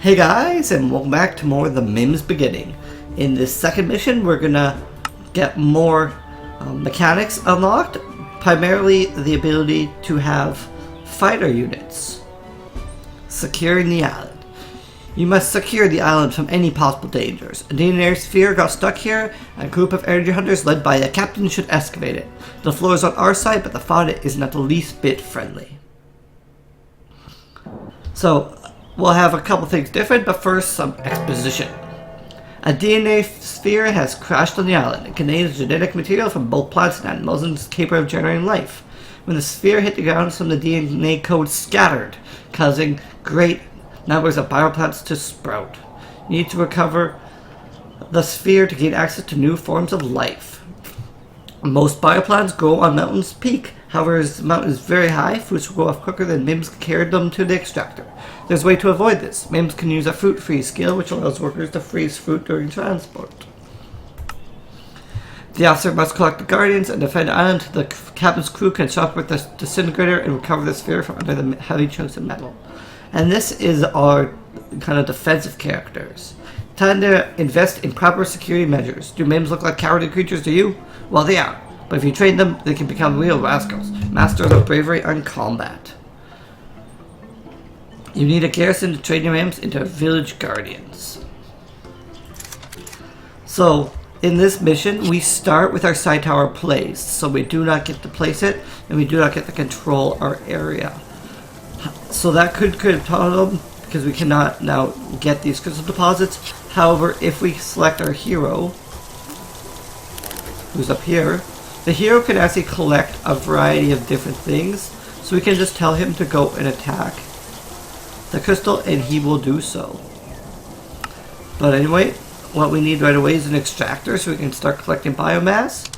Hey guys, and welcome back to more of the Mims Beginning. In this second mission, we're gonna get more mechanics unlocked, primarily the ability to have fighter units. Securing the island. You must secure the island from any possible dangers. A DNA sphere got stuck here, and a group of energy hunters led by a captain should excavate it. The floor is on our side, but the fauna isn't at the least bit friendly. So, we'll have a couple things different, but first some exposition. A DNA sphere has crashed on the island. It contains genetic material from both plants and animals and is capable of generating life. When the sphere hit the ground, some of the DNA code scattered, causing great numbers of bioplants to sprout. You need to recover the sphere to gain access to new forms of life. Most bioplants grow on mountain's peak. However, as the mountain is very high, fruits will grow off quicker than Mims can carry them to the extractor. There's a way to avoid this. Mims can use a fruit freeze skill, which allows workers to freeze fruit during transport. The officer must collect the guardians and defend the island. The captain's crew can shop with the disintegrator and recover the sphere from under the heavy chunks of metal. And this is our kind of defensive characters. Time to invest in proper security measures. Do Mims look like cowardly creatures to you? Well, they are. But if you train them, they can become real rascals, masters of bravery and combat. You need a garrison to train your Mims into village guardians. So, in this mission, we start with our side tower placed, so we do not get to place it, and we do not get to control our area. So that could create a problem, because we cannot now get these crystal deposits. However, if we select our hero, who's up here, the hero can actually collect a variety of different things, so we can just tell him to go and attack the crystal, and he will do so. But anyway, what we need right away is an extractor, so we can start collecting biomass.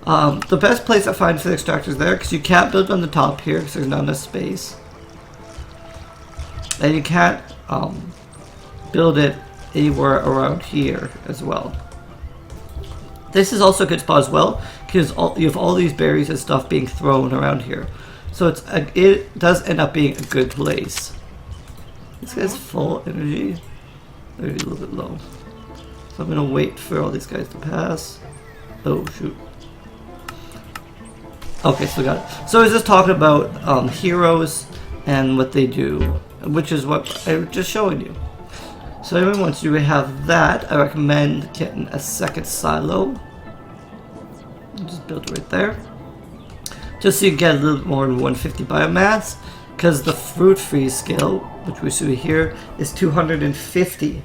The best place I find for the extractor is there, because you can't build on the top here, because there's not enough space. And you can't build it anywhere around here as well. This is also a good spot as well, because you have all these berries and stuff being thrown around here. So it does end up being a good place. This guy's full energy. Maybe a little bit low. So I'm going to wait for all these guys to pass. Oh, shoot. Okay, so we got it. So I was just talking about heroes and what they do, which is what I was just showing you. So anyway, once you have that, I recommend getting a second silo. Just build it right there. Just so you get a little more than 150 biomass, because the fruit freeze skill, which we see here, is 250.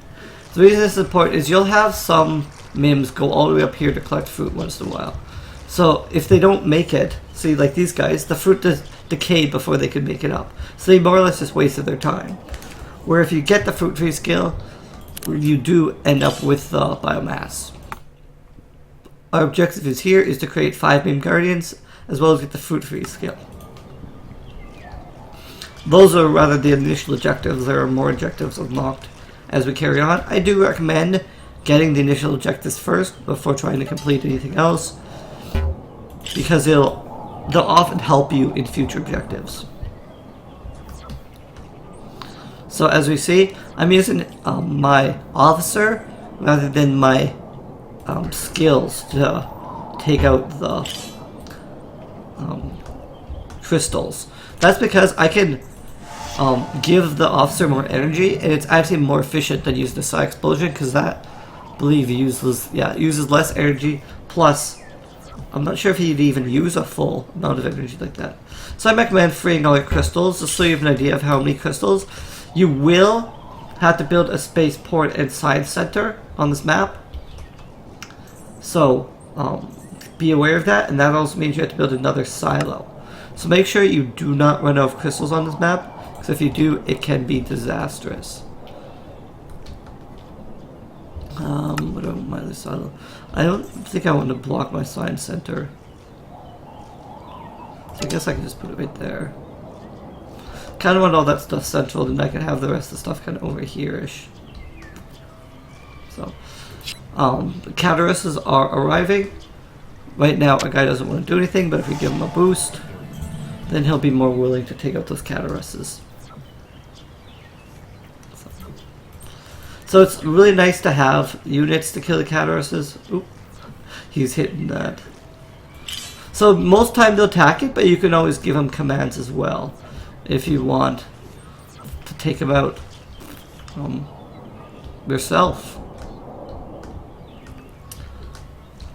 The reason this is important is you'll have some Mims go all the way up here to collect fruit once in a while. So if they don't make it, see like these guys, the fruit decayed before they could make it up. So they more or less just wasted their time. Where if you get the fruit freeze skill, you do end up with the biomass. Our objective is here is to create 5 Mim Guardians, as well as get the fruit freeze skill. Those are rather the initial objectives. There are more objectives unlocked as we carry on. I do recommend getting the initial objectives first before trying to complete anything else, because they'll often help you in future objectives. So as we see, I'm using my officer rather than my skills to take out the crystals. That's because I can give the officer more energy, and it's actually more efficient than using the psi explosion, because that, I believe, uses less energy. Plus, I'm not sure if he'd even use a full amount of energy like that. So I recommend freeing all your crystals, just so you have an idea of how many crystals. You will have to build a spaceport and science center on this map. So, be aware of that, and that also means you have to build another silo. So make sure you do not run out of crystals on this map, because if you do, it can be disastrous. What about my other silo? I don't think I want to block my science center. So I guess I can just put it right there. Kind of want all that stuff central, and I can have the rest of the stuff kind of over here-ish. So, the catalysts are arriving. Right now, a guy doesn't want to do anything, but if we give him a boost, then he'll be more willing to take out those catalysts. So it's really nice to have units to kill the Catarrhus. Oop, he's hitting that. So most time they'll attack it, but you can always give them commands as well if you want to take them out yourself.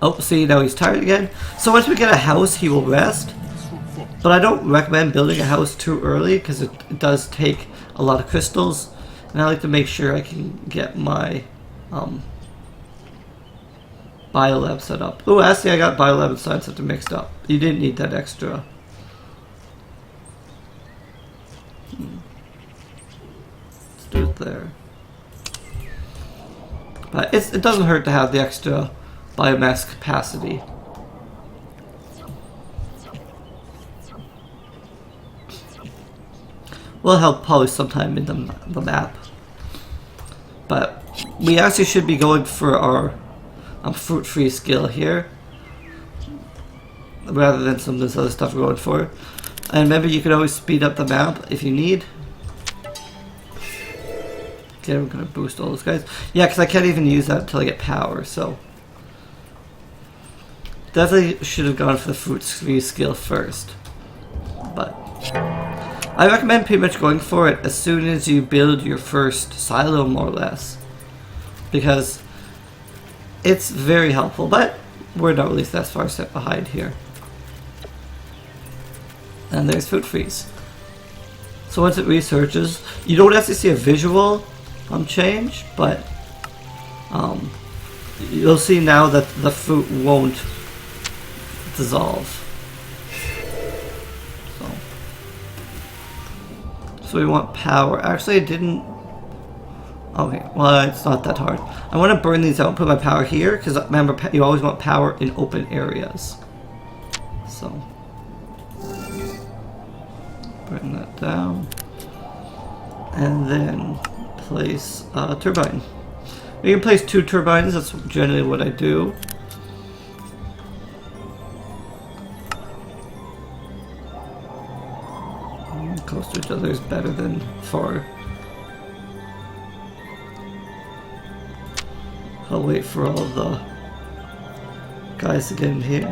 Oh, see, now he's tired again. So once we get a house, he will rest. But I don't recommend building a house too early because it does take a lot of crystals. And I like to make sure I can get my biolab set up. Oh, actually I got biolab and science center mixed up. You didn't need that extra. Let's do it there. But it doesn't hurt to have the extra biomass capacity. Will help probably sometime in the map. But we actually should be going for our fruit-free skill here, rather than some of this other stuff we're going for. And remember, you can always speed up the map if you need. Okay, we're gonna boost all those guys. Yeah, because I can't even use that until I get power, so definitely should have gone for the fruit-free skill first. But I recommend pretty much going for it as soon as you build your first silo, more or less, because it's very helpful, but we're not really that far set behind here. And there's food freeze. So once it researches, you don't actually see a visual change, but you'll see now that the fruit won't dissolve. So we want power. Actually, I didn't. Okay, well, it's not that hard. I want to burn these out and put my power here, because remember, you always want power in open areas. So, burn that down. And then place a turbine. You can place 2 turbines, that's generally what I do. Close to each other is better than far. I'll wait for all the guys to get in here.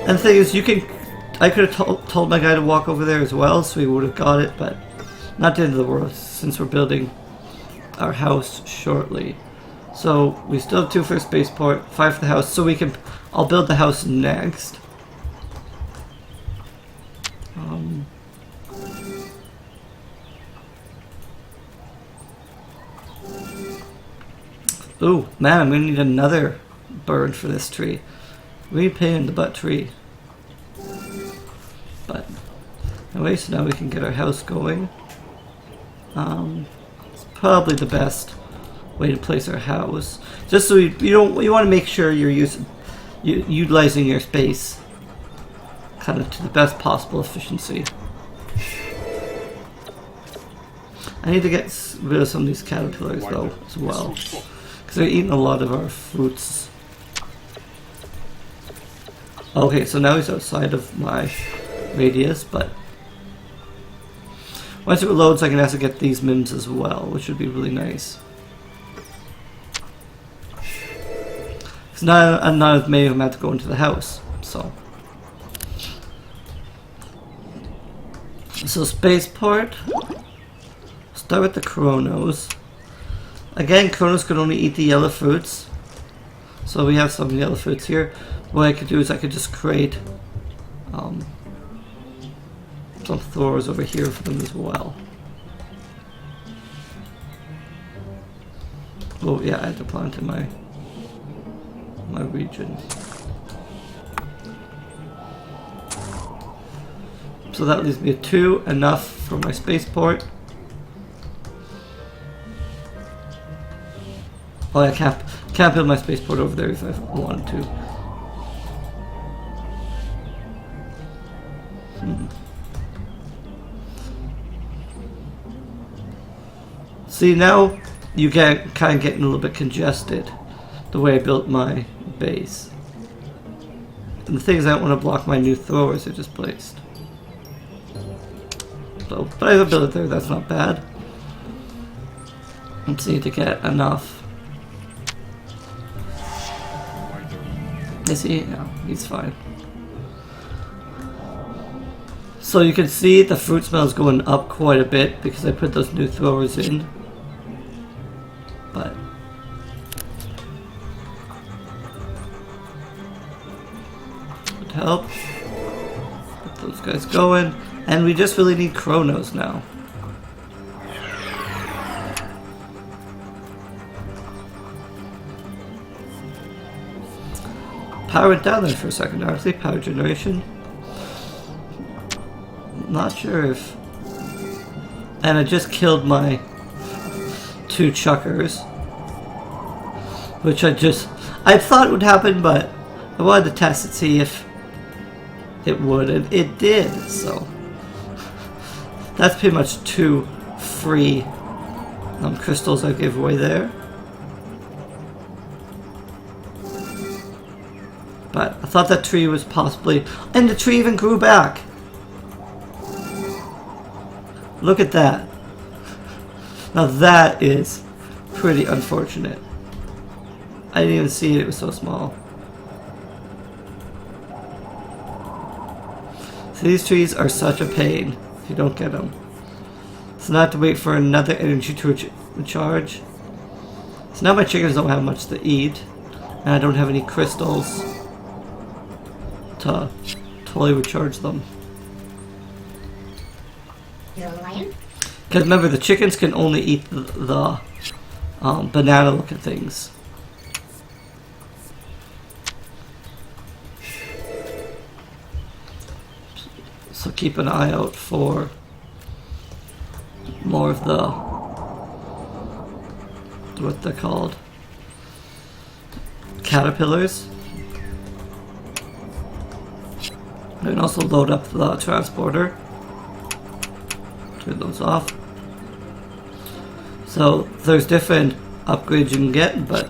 And the thing is, I could have told my guy to walk over there as well, so he would have got it, but not the end of the world, since we're building our house shortly. So we still have 2 for spaceport, 5 for the house, so I'll build the house next. Ooh, man, I'm gonna need another bird for this tree. Really pain in the butt tree. But anyway, so now we can get our house going. It's probably the best way to place our house. Just so you want to make sure you're utilizing your space kind of to the best possible efficiency. I need to get rid of some of these caterpillars though as well, because they're eating a lot of our fruits. Okay, so now he's outside of my radius, but once it loads I can also get these Mims as well, which would be really nice. Because now I'm not as many of them have to go into the house, so. So spaceport, start with the Chronos. Again, Chronos could only eat the yellow fruits, so we have some yellow fruits here. What I could do is I could just create some throwers over here for them as well. Oh yeah, I had to plant in my region. So that leaves me 2, enough for my spaceport. Oh, I can't build my spaceport over there if I wanted to. See, now you get kind of getting a little bit congested the way I built my base. And the thing is, I don't want to block my new throwers I just placed. So, but I have a build there, that's not bad. Let's see to get enough. Is he? No, he's fine. So you can see the fruit smell is going up quite a bit because I put those new throwers in. But it helps. Get those guys going. And we just really need chronos now. Power went down there for a second, actually. Power generation. Not sure if... And I just killed my 2 chuckers. Which I thought would happen, but I wanted to test it, see if it would, and it did, so... That's pretty much 2 free crystals I gave away there. But I thought that tree was possibly... And the tree even grew back! Look at that. Now that is pretty unfortunate. I didn't even see it, it was so small. So these trees are such a pain if you don't get them. So now I have to wait for another energy to recharge. So now my chickens don't have much to eat. And I don't have any crystals to totally recharge them. You're a lion? Because remember, the chickens can only eat the banana looking things. So keep an eye out for more of the, what they're called, caterpillars. You can also load up the transporter. Turn those off. So there's different upgrades you can get, but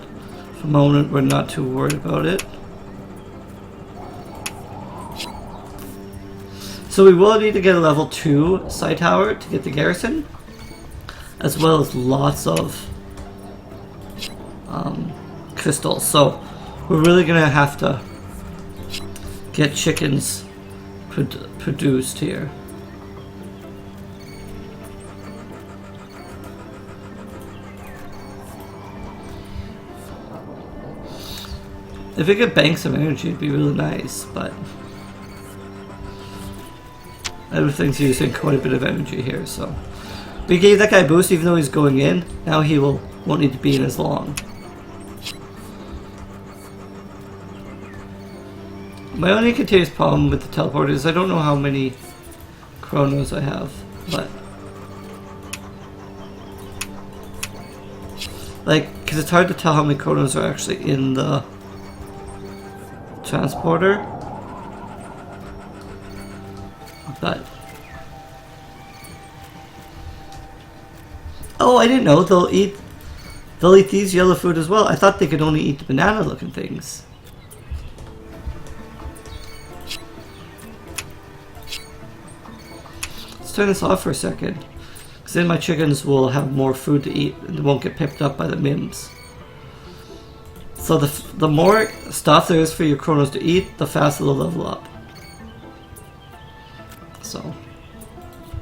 for the moment we're not too worried about it. So we will need to get a level 2 psi tower to get the garrison, as well as lots of crystals. So we're really gonna have to get chickens produced here. If we could bank some energy, it'd be really nice, but everything's using quite a bit of energy here, so we gave that guy a boost even though he's going in. Now he won't need to be in as long. My only continuous problem with the teleporter is I don't know how many chronos I have, but because it's hard to tell how many chronos are actually in the transporter. But oh, I didn't know they'll eat these yellow fruit as well. I thought they could only eat the banana looking things. Let's turn this off for a second, because then my chickens will have more food to eat and they won't get picked up by the Mims. So the more stuff there is for your chronos to eat, the faster they'll level up. So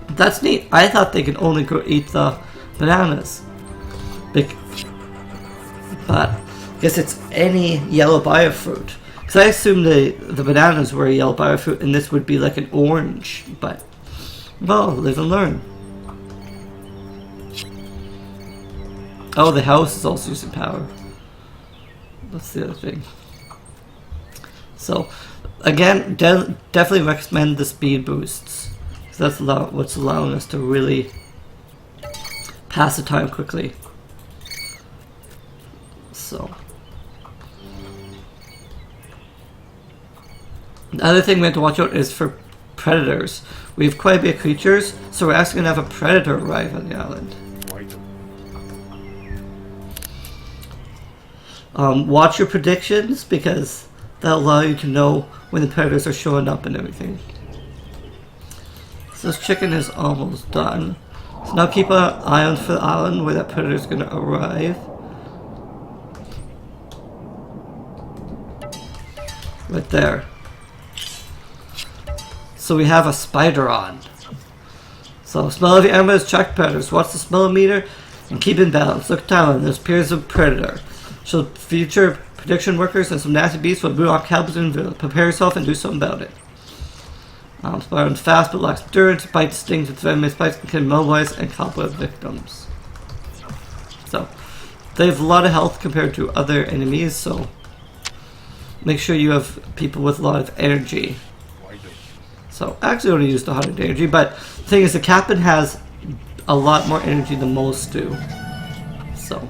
that's neat. I thought they could only eat the bananas, but I guess it's any yellow biofruit. Because I assumed the bananas were a yellow biofruit, and this would be like an orange. But well, live and learn. Oh, the house is also using power. That's the other thing. So, again, definitely recommend the speed boosts. Because that's what's allowing us to really pass the time quickly. So, the other thing we have to watch out is for predators. We have quite a bit of creatures, so we're actually going to have a predator arrive on the island. Watch your predictions, because that'll allow you to know when the predators are showing up and everything. So this chicken is almost done. So now keep an eye on for the island where that predator is going to arrive. Right there. So we have a spider on. So smell of your enemies, check predators. Watch the smell meter and keep in balance. Look down. This appears a predator. Show future prediction workers and some nasty beasts will boot on cabins and prepare yourself and do something about it. Spider runs fast but lacks endurance. Bites, stings, with venomous bites can immobilize and cobweb victims. So they have a lot of health compared to other enemies. So make sure you have people with a lot of energy. So actually I only used 100 energy, but the thing is the captain has a lot more energy than most do. So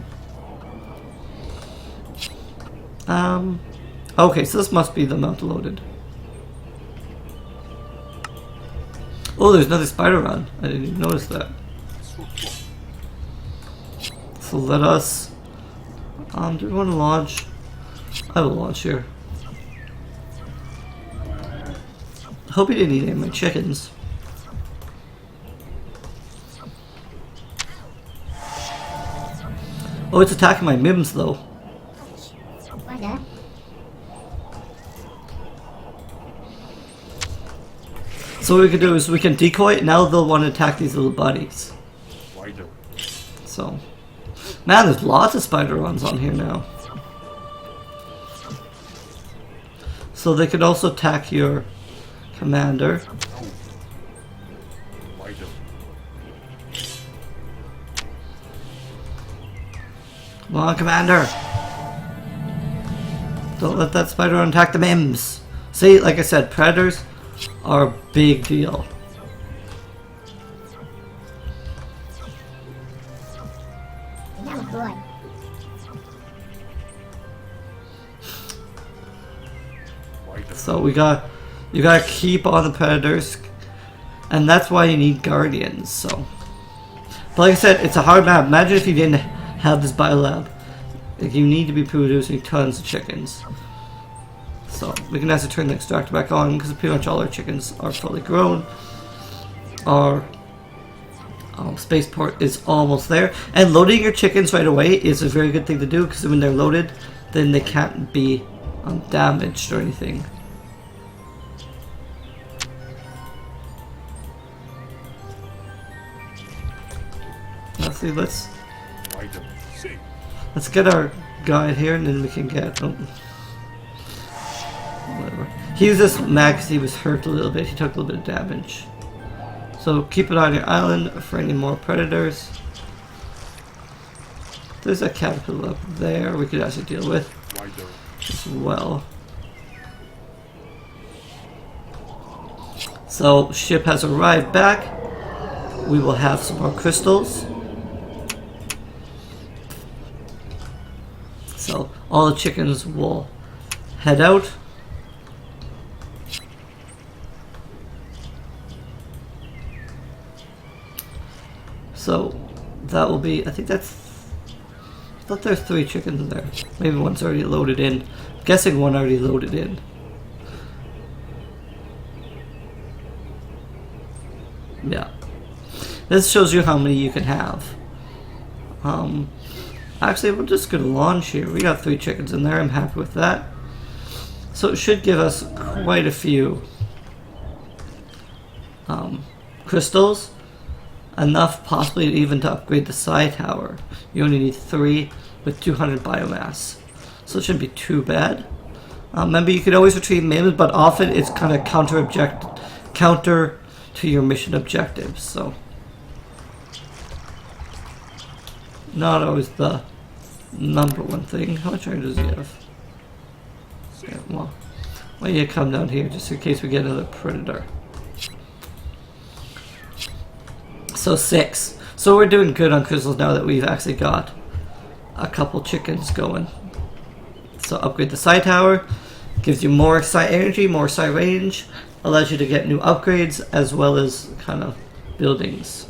okay, so this must be the mount loaded. Oh, there's another spider on. I didn't even notice that. So let us do we want to launch? I will launch here. I hope he didn't eat any of my chickens. Oh, it's attacking my Mims though. So what we can do is we can decoy it. Now they'll want to attack these little buddies. So, man, there's lots of spider runs on here now. So they could also attack your commander. Come on, commander! Don't let that spider run attack the Mims. See, like I said, predators are a big deal. So you gotta keep on the predators, and that's why you need guardians. So, but like I said, it's a hard map. Imagine if you didn't have this biolab. Like, you need to be producing tons of chickens. So we can actually turn the extractor back on because pretty much all our chickens are fully grown. Our spaceport is almost there, and loading your chickens right away is a very good thing to do because when they're loaded, then they can't be damaged or anything. See, let's get our guide here, and then we can get whatever. He used this mag because he was hurt a little bit. He took a little bit of damage. So keep an eye on your island for any more predators. There's a caterpillar up there we could actually deal with as well. So ship has arrived back. We will have some more crystals. So all the chickens will head out. So that will be, I think I thought there's 3 chickens in there. Maybe one's already loaded in. I'm guessing one already loaded in. Yeah. This shows you how many you can have. Actually, we're just going to launch here. We got 3 chickens in there. I'm happy with that. So it should give us quite a few crystals. Enough possibly even to upgrade the psi tower. You only need 3 with 200 biomass. So it shouldn't be too bad. Remember, you can always retrieve Mims, but often it's kind of counter to your mission objectives. So not always the number one thing. How much iron does he have? Yeah, well, why don't you come down here just in case we get another predator. So 6. So we're doing good on crystals now that we've actually got a couple chickens going. So upgrade the psi tower. Gives you more psi energy, more psi range. Allows you to get new upgrades as well as kind of buildings.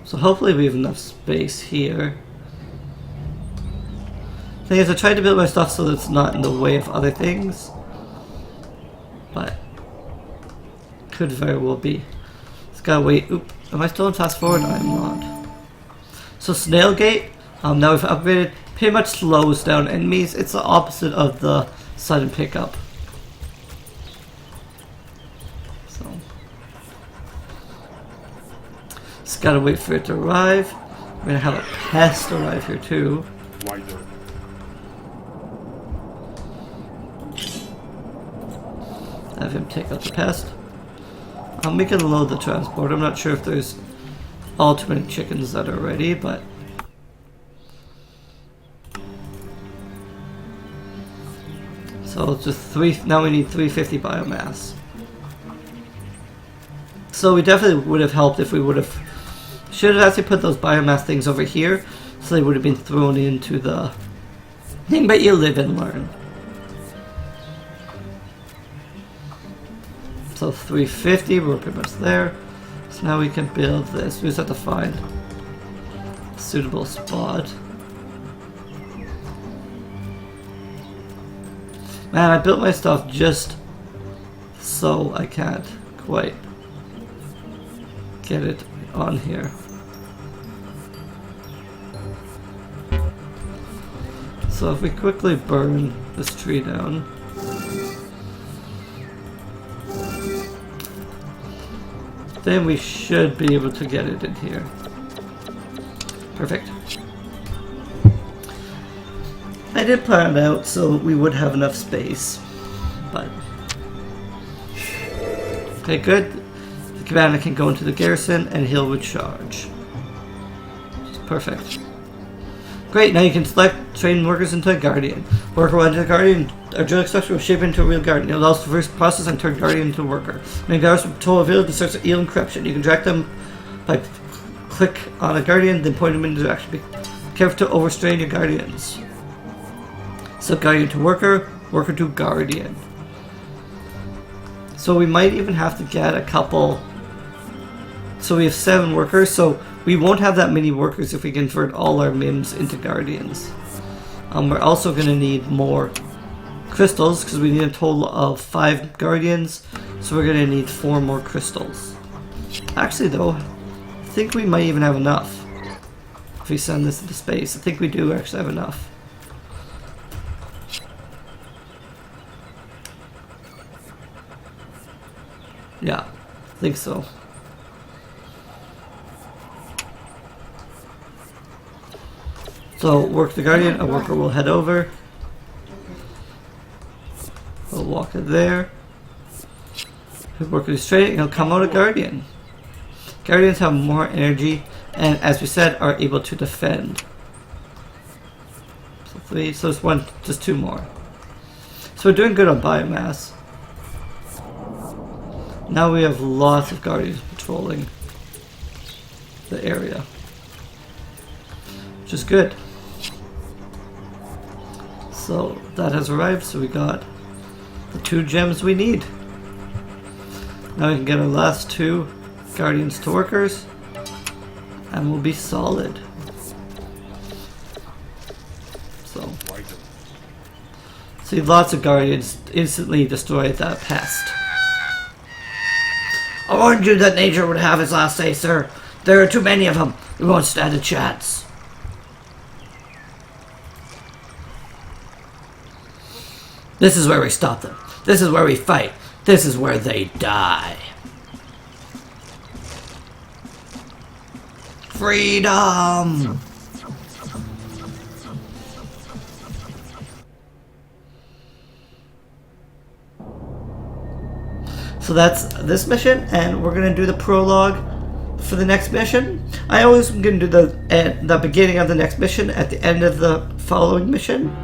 So hopefully we have enough space here. Thing is, I tried to build my stuff so that it's not in the way of other things. but could very well be. Just gotta wait. Oop, am I still in fast forward? I'm not. So snail gate, now we've upgraded, pretty much slows down enemies. It's the opposite of the sudden pickup. So just gotta wait for it to arrive. We're gonna have a pest arrive here too. Have him take out the pest. We can load the transport. I'm not sure if there's all too many chickens that are ready, but so it's just now we need 350 biomass. So we definitely would have helped if we would have should have actually put those biomass things over here, so they would have been thrown into the thing, but you live and learn. So 350, we're pretty much there. So now we can build this. We just have to find a suitable spot. Man, I built my stuff just so I can't quite get it on here. So if we quickly burn this tree down. Then we should be able to get it in here. Perfect. I did plan it out so we would have enough space, but okay, good. The commander can go into the garrison and he'll recharge. Perfect. Great, now you can select train workers into a guardian. Worker will enter a guardian. Our genetic structure will shape into a real guardian. It allows the first process and turn guardian into a worker. When guards will patrol a village and starts eel encryption. You can direct them by click on a guardian, then point them in direction. Be careful to overstrain your guardians. So guardian to worker, worker to guardian. So we might even have to get a couple. So we have 7 workers, so we won't have that many workers if we convert all our Mims into guardians. We're also going to need more crystals because we need a total of 5 guardians, so we're going to need 4 more crystals. Actually though, I think we might even have enough if we send this into space. I think we do actually have enough. Yeah, I think so. So work the guardian, a worker will head over. We'll walk it there. The worker is straight, he'll come out a guardian. Guardians have more energy and, as we said, are able to defend. So 3, so it's 1, just 2 more. So we're doing good on biomass. Now we have lots of guardians patrolling the area, which is good. So that has arrived, so we got the 2 gems we need. Now we can get our last 2 guardians to workers, and we'll be solid. So, see, lots of guardians instantly destroyed that pest. I warned you that nature would have its last say, sir. There are too many of them. We won't stand a chance. This is where we stop them. This is where we fight. This is where they die. Freedom! So that's this mission, and we're gonna do the prologue for the next mission. I always am gonna do the beginning of the next mission at the end of the following mission.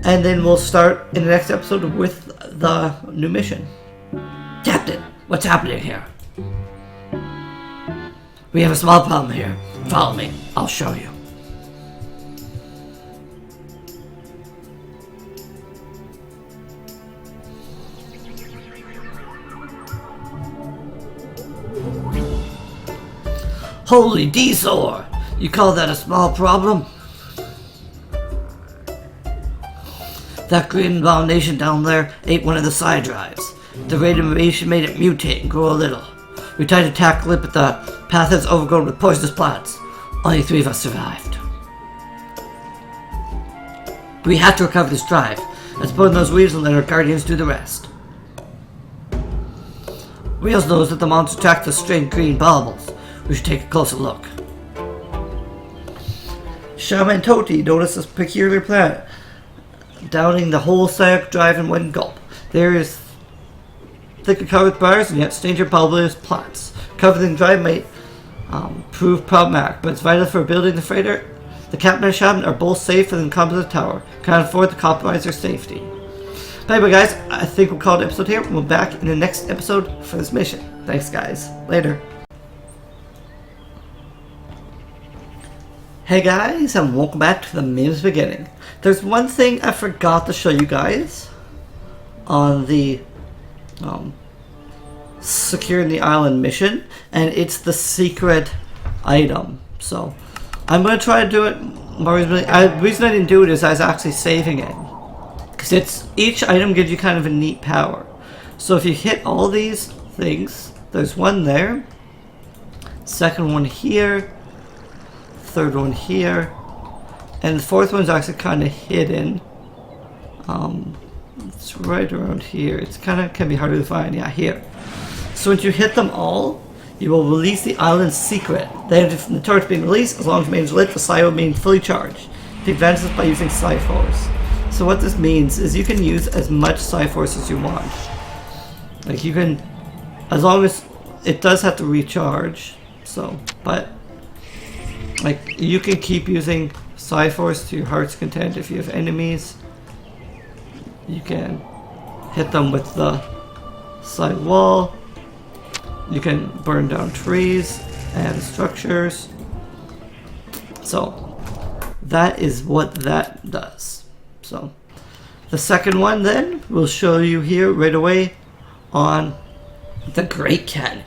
And then we'll start in the next episode with the new mission. Captain, what's happening here? We have a small problem here. Follow me. I'll show you. Holy D-Sor! You call that a small problem? That green abomination down there ate one of the side drives. The radiation made it mutate and grow a little. We tried to tackle it, but the path is overgrown with poisonous plants. Only 3 of us survived. We have to recover this drive. Let's put in those wheels and let our guardians do the rest. Wheels knows that the monster attacked the strange green baubles. We should take a closer look. Shaman Toti noticed this peculiar planet, downing the whole Psychic drive in one gulp. There is thickly covered with bars and yet stranger baubles plants. Covering the drive might prove problematic, but it's vital for building the freighter. The captain and shaman are both safe in the composite tower. Can't afford to compromise their safety. But anyway, guys, I think we'll call it an episode here. We'll be back in the next episode for this mission. Thanks, guys. Later. Hey, guys, and welcome back to the Mims Beginning. There's one thing I forgot to show you guys on the securing the island mission, and it's the secret item. So I'm going to try to do it more reasonably. The reason I didn't do it is I was actually saving it. Because each item gives you kind of a neat power. So if you hit all these things, there's one there, second one here, third one here, and the fourth one's actually kind of hidden. It's right around here. It's kind of can be harder to find. Yeah, here. So once you hit them all, you will release the island's secret. Then if the turret's being released, as long as it remains lit, the Psi will remain fully charged. Take advantage of this by using Psi-Force. So what this means is you can use as much Psi-Force as you want. Like you can, as long as it does have to recharge. So, but like you can keep using Psi-Force to your heart's content. If you have enemies, you can hit them with the side wall. You can burn down trees and structures. So that is what that does. So the second one then we'll show you here right away on the Great Canyon.